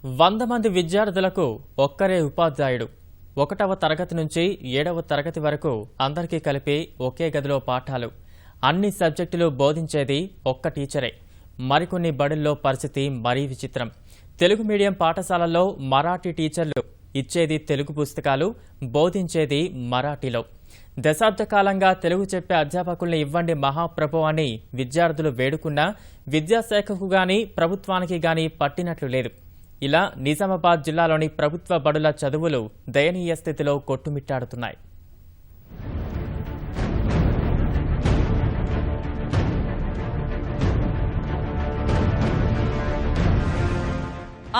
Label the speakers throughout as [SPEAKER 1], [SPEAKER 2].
[SPEAKER 1] 100 మంది విద్యార్థులకు ఒక్కరే ఉపాధ్యాయుడు. 1వ తరగతి నుంచి 7వ తరగతి వరకు అందరికీ కలిపి ఒకే గదిలో పాఠాలు. అన్ని సబ్జెక్టులు బోధించేది ఒక్క టీచరే. మరికొన్ని బడుల్లో పరిస్థితి మరీ విచిత్రం. తెలుగు మీడియం పాఠశాలల్లో మరాఠీ టీచర్లు ఇచ్చేది తెలుగు పుస్తకాలు, బోధించేది మరాఠీలో. దశాబ్ద కాలంగా తెలుగు చెప్పే అధ్యాపకుల్ని ఇవ్వండి మహాప్రభు అని విద్యార్థులు వేడుకున్నా విద్యాశాఖకు గాని ప్రభుత్వానికి గాని పట్టినట్లు లేదు. ఇలా నిజామాబాద్ జిల్లాలోని ప్రభుత్వ బడుల చదువులు దయనీయ స్థితిలో కొట్టుమిట్టాడుతున్నాయి.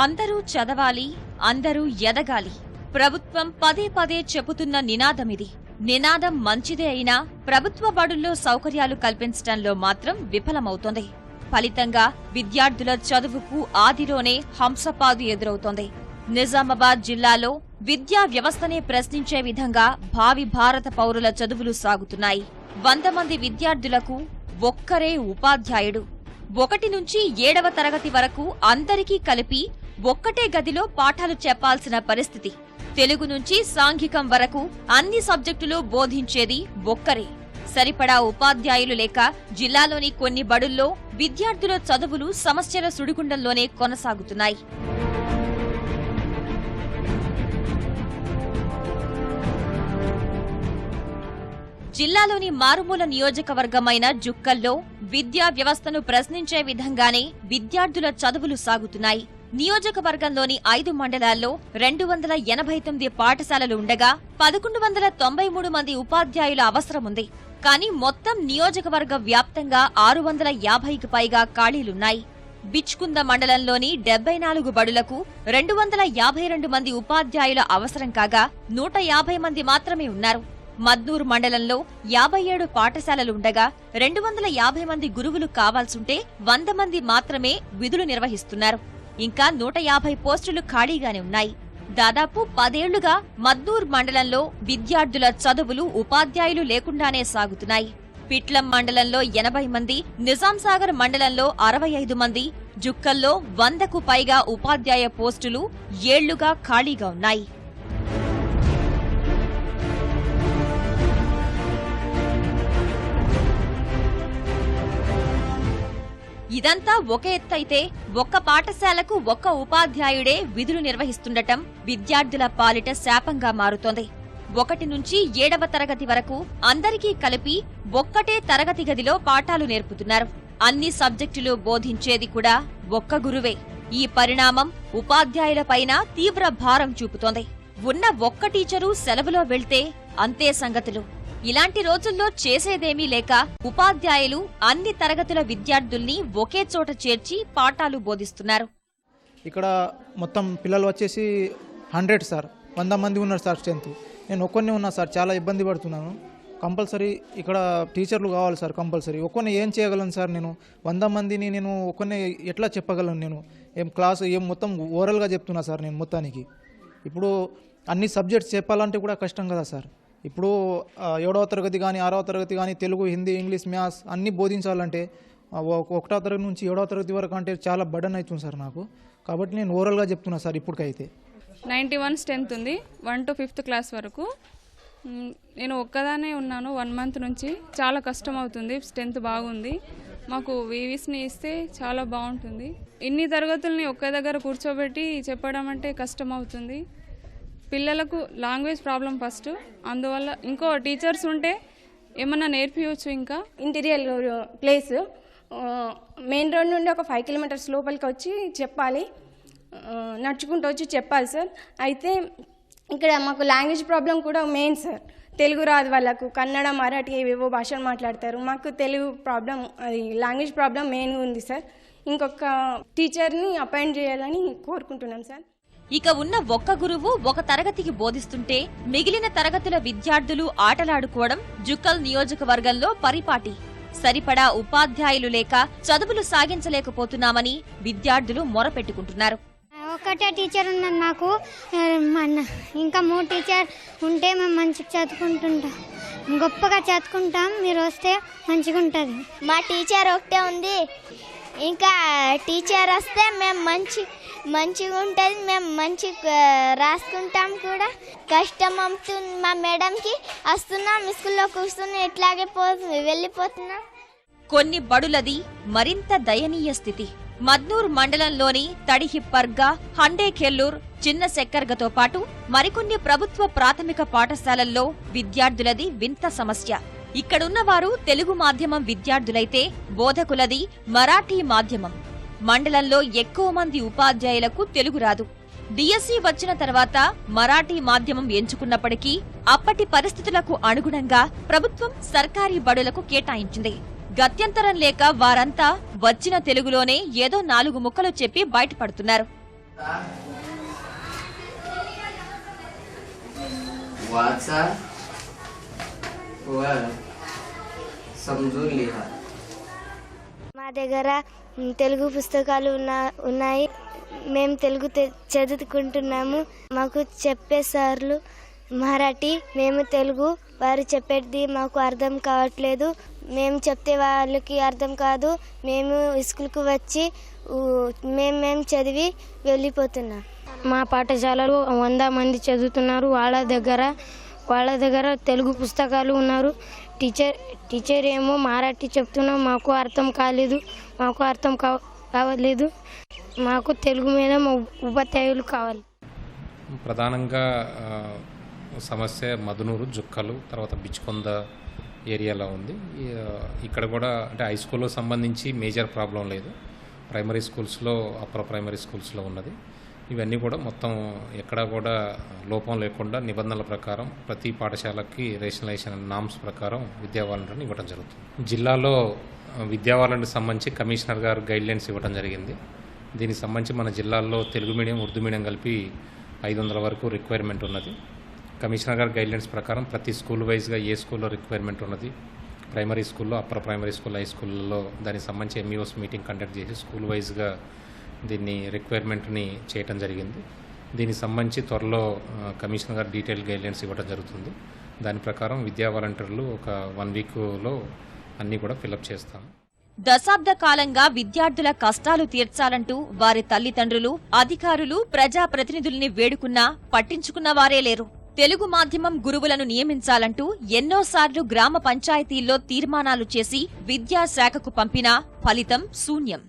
[SPEAKER 2] అందరూ చదవాలి, అందరూ ఎదగాలి. ప్రభుత్వం పదే పదే చెబుతున్న నినాదమిది. నినాదం మంచిదే అయినా ప్రభుత్వ బడుల్లో సౌకర్యాలు కల్పించడంలో మాత్రం విఫలమవుతోంది. ఫలితంగా విద్యార్థుల చదువుకు ఆదిలోనే హంసపాదు ఎదురవుతోంది. నిజామాబాద్ జిల్లాలో విద్యా వ్యవస్థనే ప్రశ్నించే విధంగా భావి భారత పౌరుల చదువులు సాగుతున్నాయి. 100 మంది విద్యార్థులకు ఒక్కరే ఉపాధ్యాయుడు. 1 నుంచి 7వ తరగతి వరకు అందరికీ కలిపి ఒక్కటే గదిలో పాఠాలు చెప్పాల్సిన పరిస్థితి. తెలుగు నుంచి సాంఘికం వరకు అన్ని సబ్జెక్టులు బోధించేది ఒక్కరే. సరిపడా ఉపాధ్యాయులు లేక జిల్లాలోని కొన్ని బడుల్లో విద్యార్థుల చదువులు సమస్యల సుడిగుండంలోనే కొనసాగుతున్నాయి. జిల్లాలోని మారుమూల నియోజకవర్గమైన జుక్కల్లో విద్యా వ్యవస్థను ప్రశ్నించే విధంగానే విద్యార్థుల చదువులు సాగుతున్నాయి. నియోజకవర్గంలోని 5 మండలాల్లో 289 పాఠశాలలు ఉండగా 1193 మంది ఉపాధ్యాయుల అవసరముంది. కానీ మొత్తం నియోజకవర్గ వ్యాప్తంగా 650కి పైగా ఖాళీలున్నాయి. బిచ్కుంద మండలంలోని 74 బడులకు 252 మంది ఉపాధ్యాయుల అవసరం కాగా 150 మంది మాత్రమే ఉన్నారు. మద్నూరు మండలంలో 57 పాఠశాలలుండగా 250 మంది గురువులు కావాల్సుంటే 100 మంది మాత్రమే విధులు నిర్వహిస్తున్నారు. ఇంకా 150 పోస్టులు ఖాళీగానే ఉన్నాయి. దాదాపు 10 ఏళ్లుగా మద్నూర్ మండలంలో విద్యార్థుల చదువులు ఉపాధ్యాయులు లేకుండానే సాగుతున్నాయి. పిట్లం మండలంలో 80 మంది, నిజాంసాగర్ మండలంలో 65 మంది, జుక్కల్లో 100కు పైగా ఉపాధ్యాయ పోస్టులు ఏళ్లుగా ఖాళీగా ఉన్నాయి. ఇదంతా ఒక ఎత్తైతే ఒక్క పాఠశాలకు ఒక్క ఉపాధ్యాయుడే విధులు నిర్వహిస్తుండటం విద్యార్థుల పాలిట శాపంగా మారుతోంది. 1 నుంచి 7వ తరగతి వరకు అందరికీ కలిపి ఒక్కటే తరగతి గదిలో పాఠాలు నేర్పుతున్నారు. అన్ని సబ్జెక్టులు బోధించేది కూడా ఒక్క గురువే. ఈ పరిణామం ఉపాధ్యాయులపైన తీవ్ర భారం చూపుతోంది. ఉన్న ఒక్క టీచరు సెలవులో వెళ్తే అంతే సంగతులు. ఇలాంటి రోజుల్లో చేసేదేమీ లేక ఉపాధ్యాయులు అన్ని తరగతుల విద్యార్థుల్ని ఒకే చోట చేర్చి పాఠాలు బోధిస్తున్నారు.
[SPEAKER 3] ఇక్కడ మొత్తం పిల్లలు వచ్చేసి 100 సార్, 100 మంది ఉన్నారు సార్ స్ట్రెంత్. నేను ఒక్కనే ఉన్నా సార్, చాలా ఇబ్బంది పడుతున్నాను. కంపల్సరీ ఇక్కడ టీచర్లు కావాలి సార్ కంపల్సరీ. ఒక్కనే ఏం చేయగలను సార్? నేను 100 మందిని నేను ఒక్కనే ఎట్లా చెప్పగలను? నేను ఏం మొత్తం ఓరల్గా చెప్తున్నా సార్ నేను మొత్తానికి. ఇప్పుడు అన్ని సబ్జెక్ట్స్ చెప్పాలంటే కూడా కష్టం కదా సార్. ఇప్పుడు 7వ తరగతి కానీ 6వ తరగతి కానీ తెలుగు, హిందీ, ఇంగ్లీష్, మ్యాథ్స్ అన్నీ బోధించాలంటే 1వ తరగతి నుంచి 7వ తరగతి వరకు అంటే చాలా బర్డన్ అవుతుంది సార్ నాకు. కాబట్టి నేను ఓవరాల్గా చెప్తున్నా సార్. ఇప్పటికైతే
[SPEAKER 4] 91 స్ట్రెంత్ ఉంది 1 to 5th క్లాస్ వరకు. నేను ఒక్కదానే ఉన్నాను 1 month నుంచి. చాలా కష్టం అవుతుంది. స్ట్రెంత్ బాగుంది. మాకు వీవీస్ని ఇస్తే చాలా బాగుంటుంది. ఇన్ని తరగతుల్ని ఒక్క దగ్గర కూర్చోబెట్టి చెప్పడం అంటే కష్టం అవుతుంది. పిల్లలకు లాంగ్వేజ్ ప్రాబ్లం ఫస్ట్, అందువల్ల ఇంకో టీచర్స్ ఉంటే ఏమన్నా నేర్పించవచ్చు. ఇంకా
[SPEAKER 5] ఇంటీరియర్ ప్లేస్ మెయిన్ రోడ్ నుండి ఒక 5 kilometers లోపలికి వచ్చి చెప్పాలి, నడుచుకుంటూ వచ్చి చెప్పాలి సార్. అయితే ఇక్కడ మాకు లాంగ్వేజ్ ప్రాబ్లం కూడా మెయిన్ సార్. తెలుగు రాదు వాళ్ళకు, కన్నడ, మరాఠీ ఏవేవో భాషలు మాట్లాడతారు. మాకు తెలుగు ప్రాబ్లం, అది లాంగ్వేజ్ ప్రాబ్లం మెయిన్గా ఉంది సార్. ఇంకొక టీచర్ని అపాయింట్ చేయాలని కోరుకుంటున్నాం సార్.
[SPEAKER 2] ఇక ఉన్న ఒక్క గురువు ఒక తరగతికి బోధిస్తుంటే మిగిలిన తరగతుల విద్యార్థులు ఆటలాడుకోవడం జుక్కల్ నియోజకవర్గంలో పరిపాటి. సరిపడా ఉపాధ్యాయులు లేక చదువులు సాగించలేకపోతున్నామని విద్యార్థులు మొరపెట్టుకుంటున్నారు.
[SPEAKER 6] ఒకటే టీచర్ ఉన్నది మాకు, ఇంకా 3 టీచర్ ఉంటే మేము మంచిగా చదువుకుంటుంటాం, గొప్పగా చదువుకుంటాం. మీరు వస్తే మంచిగా ఉంటుంది.
[SPEAKER 7] మా టీచర్ ఒకటే ఉంది, ఇంకా టీచర్ వస్తే మేము మంచిగా ఉంటుంది, మేము మంచిగా రాసుకుంటాం కూడా. కష్టం అవుతుంది మా మేడంకి, వస్తున్నాం స్కూల్లో కూర్చుని ఇట్లాగే వెళ్ళిపోతున్నాం.
[SPEAKER 2] కొన్ని బడులది మరింత దయనీయ స్థితి. మద్నూర్ మండలంలోని తడిహిప్పర్గా, హండేఖెల్లూర్, చిన్న సెక్కర్గతో పాటు మరికొన్ని ప్రభుత్వ ప్రాథమిక పాఠశాలల్లో విద్యార్థులది వింత సమస్య. ఇక్కడున్నవారు తెలుగు మాధ్యమం విద్యార్థులైతే బోధకులది మరాఠీ మాధ్యమం. మండలంలో ఎక్కువ మంది ఉపాధ్యాయులకు తెలుగు రాదు. డిఎస్సి వచ్చిన తర్వాత మరాఠీ మాధ్యమం ఎంచుకున్నప్పటికీ అప్పటి పరిస్థితులకు అనుగుణంగా ప్రభుత్వం సర్కారీ బడులకు కేటాయించింది. గత్యంతరం లేక వారంతా వచ్చిన తెలుగులోనే ఏదో 4 ముక్కలు చెప్పి బయటపడుతున్నారు.
[SPEAKER 7] మా దగ్గర తెలుగు పుస్తకాలు ఉన్నాయి. మేము తెలుగు చదువుకుంటున్నాము. మాకు చెప్పే సార్లు మరాఠీ, మేము తెలుగు. వారు చెప్పేది మాకు అర్థం కావట్లేదు. మేము చెప్తే వాళ్ళకి అర్థం కాదు. మేము స్కూల్కి వచ్చి మేము చదివి వెళ్ళిపోతున్నాం.
[SPEAKER 8] మా పాఠశాలలో 100 మంది చదువుతున్నారు. వాళ్ళ దగ్గర తెలుగు పుస్తకాలు ఉన్నారు. టీచర్ ఏమో మరాఠీ చెప్తున్నాం. మాకు అర్థం కావలేదు. మాకు తెలుగు మీద ఉపాధ్యాయులు కావాలి.
[SPEAKER 9] ప్రధానంగా సమస్య మధునూరు, జుక్కలు, తర్వాత బిచ్కొంద ఏరియాలో ఉంది. ఇక్కడ కూడా అంటే హై స్కూల్లో సంబంధించి మేజర్ ప్రాబ్లం లేదు. ప్రైమరీ స్కూల్స్లో, అప్పర్ ప్రైమరీ స్కూల్స్లో ఉన్నది. ఇవన్నీ కూడా మొత్తం ఎక్కడా కూడా లోపం లేకుండా నిబంధనల ప్రకారం ప్రతి పాఠశాలకి రేషనలైజేషన్ నామ్స్ ప్రకారం విద్యా వాలంటీర్ని ఇవ్వడం జరుగుతుంది. జిల్లాలో విద్యా వాలంటీర్కి సంబంధించి కమిషనర్ గారు గైడ్లైన్స్ ఇవ్వడం జరిగింది. దీనికి సంబంధించి మన జిల్లాల్లో తెలుగు మీడియం, ఉర్దూ మీడియం కలిపి 500 వరకు రిక్వైర్మెంట్ ఉన్నది. కమిషనర్ గారి గైడ్లైన్స్ ప్రకారం ప్రతి స్కూల్ వైజ్గా ఏ స్కూల్లో రిక్వైర్మెంట్ ఉన్నది, ప్రైమరీ స్కూల్లో, అప్పర్ ప్రైమరీ స్కూల్, హై స్కూల్లో దానికి సంబంధించి ఎంఈఓస్ మీటింగ్ కండక్ట్ చేసి స్కూల్ వైజ్గా దీన్ని రిక్వైర్మెంట్ని చేయటం జరిగింది. దీనికి సంబంధించి త్వరలో కమిషనర్ గారు డీటెయిల్ గైడ్లైన్స్ ఇవ్వడం జరుగుతుంది. దాని ప్రకారం విద్యా వాలంటీర్లు ఒక 1 వీక్లో అన్నీ కూడా ఫిలప్ చేస్తాం.
[SPEAKER 2] దశాబ్ద కాలంగా విద్యార్థుల కష్టాలు తీర్చాలంటూ వారి తల్లిదండ్రులు, అధికారులు, ప్రజాప్రతినిధుల్ని వేడుకున్నా పట్టించుకున్న వారే లేరు. తెలుగు మాధ్యమం గురువులను నియమించాలంటూ ఎన్నోసార్లు గ్రామ పంచాయతీల్లో తీర్మానాలు చేసి విద్యాశాఖకు పంపినా ఫలితం శూన్యం.